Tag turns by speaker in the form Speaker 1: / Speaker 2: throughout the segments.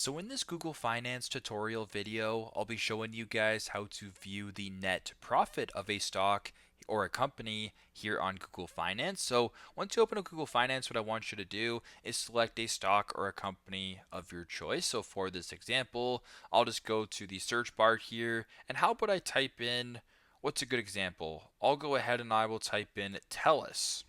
Speaker 1: So in this Google Finance tutorial video, I'll be showing you guys how to view the net profit of a stock or a company here on Google Finance. So once you open up Google Finance, what I want you to do is select a stock or a company of your choice. So for this example, I'll just go to the search bar here, and how about I type in, what's a good example? I'll go ahead and I will type in TELUS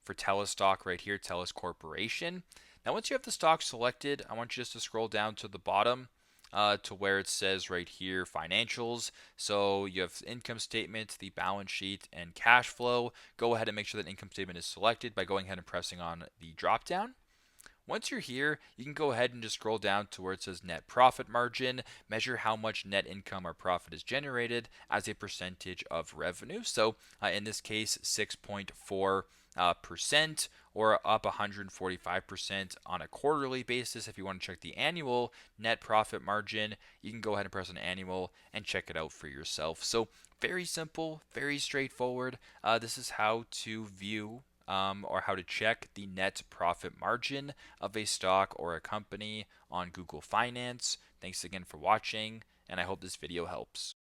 Speaker 1: for TELUS stock right here, TELUS Corporation. Now, once you have the stock selected, I want you just to scroll down to the bottom to where it says right here financials. So you have income statement, the balance sheet, and cash flow. Go ahead and make sure that income statement is selected by going ahead and pressing on the drop down. Once you're here, you can go ahead and just scroll down to where it says net profit margin, measure how much net income or profit is generated as a percentage of revenue. So in this case, 6.4 percent, or up 145% on a quarterly basis. If you want to check the annual net profit margin, you can go ahead and press on annual and check it out for yourself. So very simple, very straightforward. This is how to view or how to check the net profit margin of a stock or a company on Google Finance. Thanks again for watching, and I hope this video helps.